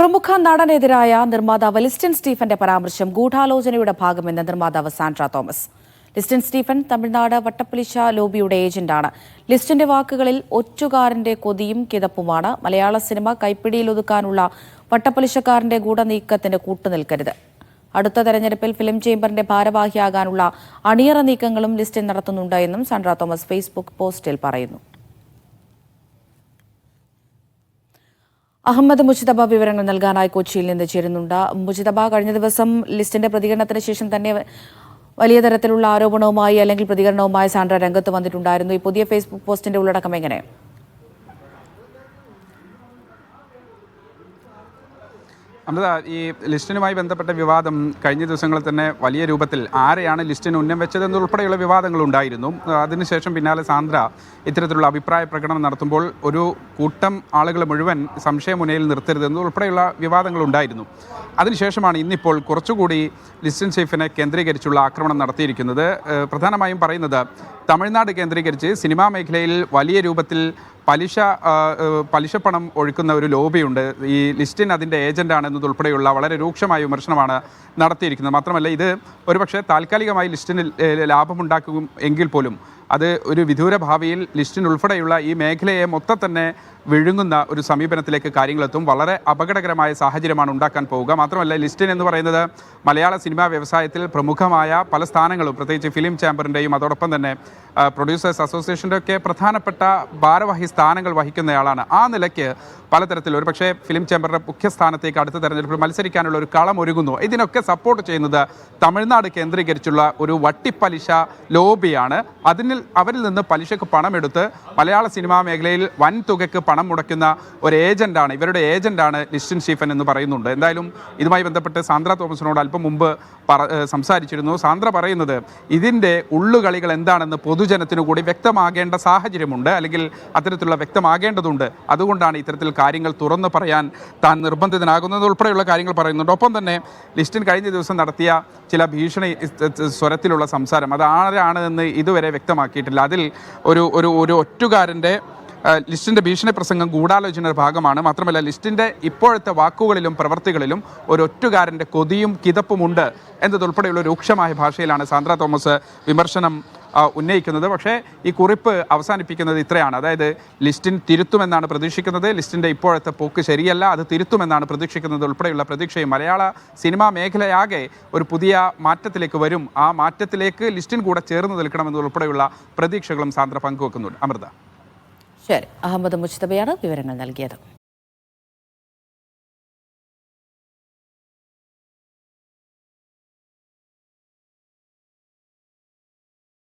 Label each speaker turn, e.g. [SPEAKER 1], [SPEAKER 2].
[SPEAKER 1] പ്രമുഖ നടനെതിരായ നിർമ്മാതാവ് ലിസ്റ്റൻ സ്റ്റീഫന്റെ പരാമർശം ഗൂഢാലോചനയുടെ ഭാഗമെന്ന് നിർമ്മാതാവ് സാൻഡ്ര തോമസ്. ലിസ്റ്റൻ സ്റ്റീഫൻ തമിഴ്നാട് വട്ടപ്പലിശ ലോബിയുടെ ഏജന്റാണ്. ലിസ്റ്റന്റെ വാക്കുകളിൽ ഒറ്റുകാരന്റെ കൊതിയും കിതപ്പുമാണ്. മലയാള സിനിമ കൈപ്പിടിയിലൊതുക്കാനുള്ള വട്ടപ്പലിശക്കാരന്റെ ഗൂഢനീക്കത്തിന് കൂട്ടുനിൽക്കരുത്. അടുത്ത തെരഞ്ഞെടുപ്പിൽ ഫിലിം ചേംബറിന്റെ ഭാരവാഹിയാകാനുള്ള അണിയറ നീക്കങ്ങളും ലിസ്റ്റൻ നടത്തുന്നുണ്ട് എന്നും സാൻഡ്ര തോമസ് ഫേസ്ബുക്ക് പോസ്റ്റിൽ പറയുന്നു. അഹമ്മദ് മുജിതബ വിവരങ്ങൾ നൽകാനായി കൊച്ചിയിൽ നിന്ന് ചേരുന്നുണ്ട്. മുജിതബ, കഴിഞ്ഞ ദിവസം ലിസ്റ്റിന്റെ പ്രതികരണത്തിന് ശേഷം തന്നെ വലിയ തരത്തിലുള്ള ആരോപണവുമായി അല്ലെങ്കിൽ പ്രതികരണവുമായി സാൻഡ്ര രംഗത്ത് വന്നിട്ടുണ്ടായിരുന്നു. ഈ പുതിയ ഫേസ്ബുക്ക് പോസ്റ്റിന്റെ ഉള്ളടക്കം എങ്ങനെ?
[SPEAKER 2] അമൃത, ഈ ലിസ്റ്റിനുമായി ബന്ധപ്പെട്ട വിവാദം കഴിഞ്ഞ ദിവസങ്ങളിൽ തന്നെ വലിയ രൂപത്തിൽ ആരെയാണ് ലിസ്റ്റിന് ഉന്നം വെച്ചതെന്നുൾപ്പെടെയുള്ള വിവാദങ്ങളുണ്ടായിരുന്നു. അതിനുശേഷം പിന്നാലെ സാന്ദ്ര ഇത്തരത്തിലുള്ള അഭിപ്രായ പ്രകടനം നടത്തുമ്പോൾ ഒരു കൂട്ടം ആളുകൾ മുഴുവൻ സംശയമുനയിൽ നിർത്തരുതെന്നുൾപ്പെടെയുള്ള വിവാദങ്ങളുണ്ടായിരുന്നു. അതിനുശേഷമാണ് ഇന്നിപ്പോൾ കുറച്ചുകൂടി ലിസ്റ്റൻ സ്റ്റീഫനെ കേന്ദ്രീകരിച്ചുള്ള ആക്രമണം നടത്തിയിരിക്കുന്നത്. പ്രധാനമായും പറയുന്നത് തമിഴ്നാട് കേന്ദ്രീകരിച്ച് സിനിമാ മേഖലയിൽ വലിയ രൂപത്തിൽ പലിശപ്പണം ഒഴുക്കുന്ന ഒരു ലോബിയുണ്ട്. ഈ ലിസ്റ്റിൻ അതിൻ്റെ ഏജൻ്റാണെന്നതുൾപ്പെടെയുള്ള വളരെ രൂക്ഷമായ വിമർശനമാണ് നടത്തിയിരിക്കുന്നത്. മാത്രമല്ല, ഇത് ഒരുപക്ഷെ താൽക്കാലികമായി ലിസ്റ്റിന് ലാഭമുണ്ടാക്കും എങ്കിൽ പോലും അത് ഒരു വിദൂര ഭാവിയിൽ ലിസ്റ്റിനുൾപ്പെടെയുള്ള ഈ മേഖലയെ മൊത്തം തന്നെ വിഴുങ്ങുന്ന ഒരു സമീപനത്തിലേക്ക് കാര്യങ്ങളെത്തും. വളരെ അപകടകരമായ സാഹചര്യമാണ് ഉണ്ടാക്കാൻ പോവുക. മാത്രമല്ല, ലിസ്റ്റിൻ എന്ന് പറയുന്നത് മലയാള സിനിമാ വ്യവസായത്തിൽ പ്രമുഖമായ പല സ്ഥാനങ്ങളും, പ്രത്യേകിച്ച് ഫിലിം ചേംബറിൻ്റെയും അതോടൊപ്പം തന്നെ പ്രൊഡ്യൂസേഴ്സ് അസോസിയേഷൻ്റെ ഒക്കെ പ്രധാനപ്പെട്ട ഭാരവാഹി സ്ഥാനങ്ങൾ വഹിക്കുന്നയാളാണ്. ആ നിലയ്ക്ക് പലതരത്തിൽ ഒരുപക്ഷെ ഫിലിം ചേംബറിൻ്റെ മുഖ്യസ്ഥാനത്തേക്ക് അടുത്ത തെരഞ്ഞെടുപ്പിൽ മത്സരിക്കാനുള്ള ഒരു കളം ഒരുങ്ങുന്നു. ഇതിനൊക്കെ സപ്പോർട്ട് ചെയ്യുന്നത് തമിഴ്നാട് കേന്ദ്രീകരിച്ചുള്ള ഒരു വട്ടിപ്പലിശ ലോബിയാണ്. അവരിൽ നിന്ന് പലിശക്ക് പണമെടുത്ത് മലയാള സിനിമാ മേഖലയിൽ വൻ തുകയ്ക്ക് പണം മുടക്കുന്ന ഒരു ഏജന്റാണ്, ഇവരുടെ ഏജന്റാണ് ലിസ്റ്റൻ സ്റ്റീഫൻ എന്ന് പറയുന്നുണ്ട്. എന്തായാലും ഇതുമായി ബന്ധപ്പെട്ട് സാന്ദ്ര തോമസിനോട് അല്പം മുമ്പ് സംസാരിച്ചിരുന്നു. സാന്ദ്ര പറയുന്നത് ഇതിൻ്റെ ഉള്ളുകളികൾ എന്താണെന്ന് പൊതുജനത്തിനു കൂടി വ്യക്തമാകേണ്ട സാഹചര്യമുണ്ട്, അല്ലെങ്കിൽ അത്തരത്തിലുള്ള വ്യക്തമാകേണ്ടതുണ്ട്. അതുകൊണ്ടാണ് ഇത്തരത്തിൽ കാര്യങ്ങൾ തുറന്നു പറയാൻ താൻ നിർബന്ധിതനാകുന്നത് ഉൾപ്പെടെയുള്ള കാര്യങ്ങൾ പറയുന്നുണ്ട്. ഒപ്പം തന്നെ ലിസ്റ്റിൻ കഴിഞ്ഞ ദിവസം നടത്തിയ ചില ഭീഷണി സ്വരത്തിലുള്ള സംസാരം അത് ആരാണ് എന്ന് ഇതുവരെ വ്യക്തമാക്കിയിട്ടില്ല. അതിൽ ഒരു ഒറ്റുകാരൻ്റെ ലിസ്റ്റിൻ്റെ ഭീഷണി പ്രസംഗം ഗൂഢാലോചനയുടെ ഭാഗമാണ്. മാത്രമല്ല, ലിസ്റ്റിൻ്റെ ഇപ്പോഴത്തെ വാക്കുകളിലും പ്രവൃത്തികളിലും ഒരൊറ്റുകാരൻ്റെ കൊതിയും കിതപ്പുമുണ്ട് എന്നതുൾപ്പെടെയുള്ള രൂക്ഷമായ ഭാഷയിലാണ് സാന്ദ്ര തോമസ് വിമർശനം ഉന്നയിക്കുന്നത്. പക്ഷേ ഈ കുറിപ്പ് അവസാനിപ്പിക്കുന്നത് ഇത്രയാണ്. അതായത് ലിസ്റ്റിൻ തിരുത്തുമെന്നാണ് പ്രതീക്ഷിക്കുന്നത്, ലിസ്റ്റിൻ്റെ ഇപ്പോഴത്തെ പോക്ക് ശരിയല്ല, അത് തിരുത്തുമെന്നാണ് പ്രതീക്ഷിക്കുന്നത് ഉൾപ്പെടെയുള്ള പ്രതീക്ഷയും മലയാള സിനിമാ മേഖലയാകെ ഒരു പുതിയ മാറ്റത്തിലേക്ക് വരും. ആ മാറ്റത്തിലേക്ക് ലിസ്റ്റിൻ കൂടെ ചേർന്ന് നിൽക്കണമെന്നുൾപ്പെടെയുള്ള പ്രതീക്ഷകളും സാന്ദ്ര പങ്കുവെക്കുന്നുണ്ട്. അമൃത.
[SPEAKER 1] ശരി, അഹമ്മദ് മുജ്തബയാണ് വിവരങ്ങൾ നൽകിയത്.